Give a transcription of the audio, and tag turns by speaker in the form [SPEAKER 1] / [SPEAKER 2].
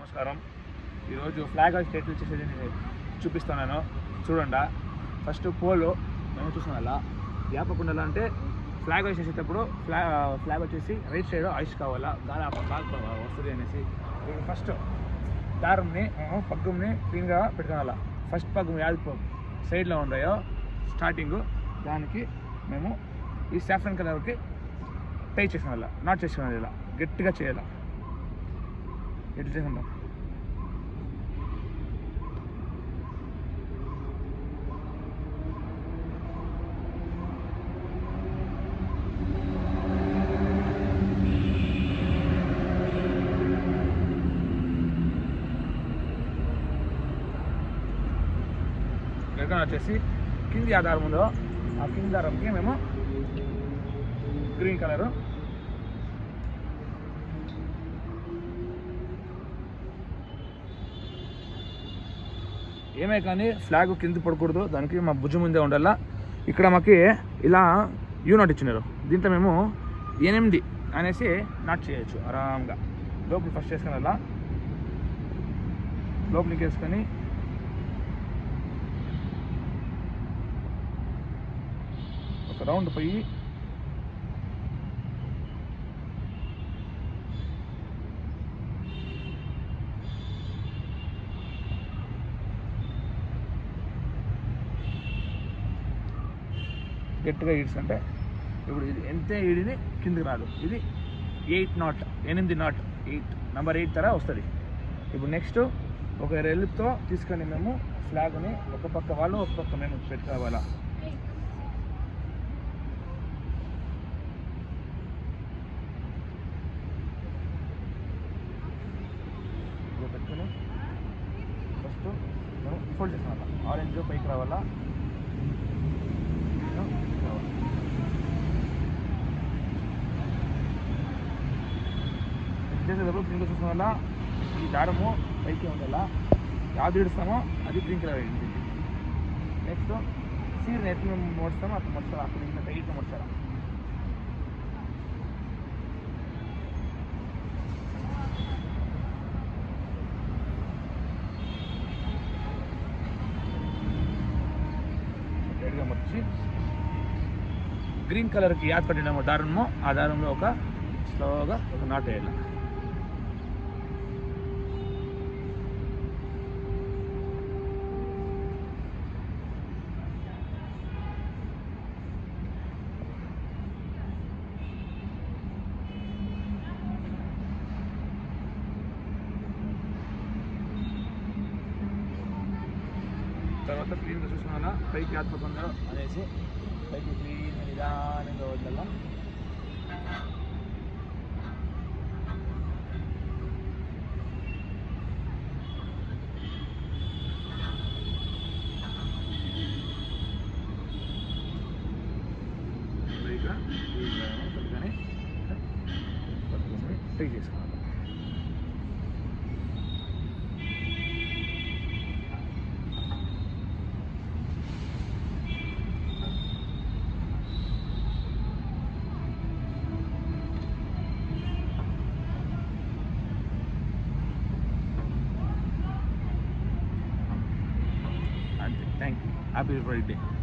[SPEAKER 1] నమస్కారం. ఈరోజు flag hoist ఎట్లా చేసేది నేను చూపిస్తున్నాను. చూడండి. ఫస్ట్ పోలు మేము చూసిన అలా వ్యాపకుండా ఎలా అంటే ఫ్లాగ్ హాయిస్ట్ చేసేటప్పుడు ఫ్లాగ్ వచ్చేసి రైట్ సైడ్ హాయిస్ట్ కావాలా, గాలి బాగా వస్తుంది అనేసి ఫస్ట్ దారంని పగ్గంని క్లీన్గా పెట్టుకోవాలా. ఫస్ట్ పగ్గం యాది సైడ్లో ఉన్నాయో స్టార్టింగ్ దానికి మేము ఈ సాఫ్రన్ కలర్కి టై చేసుకున్నాం, నాట్ చేసుకున్నది ఇలా గట్టిగా చేయాలి. ఎట్లా చేసుకుంటాం ఎక్కడ వచ్చేసి కింది ఆధారం ఉందో ఆ కింది దారంకి మేము గ్రీన్ కలరు ఏమే కానీ ఫ్లాగ్ కింద పడకూడదు, దానికి మా భుజం ముందే ఉండాల. ఇక్కడ మాకు ఇలా యూ నాట్ ఇచ్చినారు, దీంతో మేము 8 అనేసి నాట్ చేయొచ్చు ఆరాంగా. లోపల ఫస్ట్ వేసుకొని అలా లోపలికి వేసుకొని ఒక రౌండ్ పోయి గట్టిగా ఈడ్చుంటే ఇప్పుడు ఇది ఎంత ఈడిని కిందికి రాదు. ఇది 8 నాట్, 8 నాట్, 8 నెంబర్ 8 తర వస్తుంది. ఇప్పుడు నెక్స్ట్ ఒక రెల్తో తీసుకొని మేము ఫ్లాగ్ని ఒక పక్క వాళ్ళు ఒక పక్క మేము పెట్టుకోవాలా. పెట్టుకొని ఫస్ట్ మనం ఫోల్డ్ చేసుకోవాలా. ఆరెంజ్ పైకి రావాలా, చేసేటప్పుడు గ్రీన్ చూసిన వల్ల ఈ దారము పైకి ఉండాలా. యాది ఇడుస్తామో అది గ్రీన్ కలర్ అయింది. నెక్స్ట్ సీడ్ని ఎట్లా మేము ముడతామో అట్లా ముడతారా, అక్కడ ఇంత టైట్గా ముడతారా. టైట్గా ముడిచి గ్రీన్ కలర్కి యాద్ పట్టినాము దారము, ఆ దారంలో ఒక స్లోగా ఒక నాట్ వేయాలి. తర్వాత క్లీన్గా చూసుకున్నా పైకి ఆత్మకుందో అనేసి పైకి క్లీన్ నిదానంగా వదల. పట్టుకొని ట్రై చేసుకోవాలి. Thank you. Happy birthday.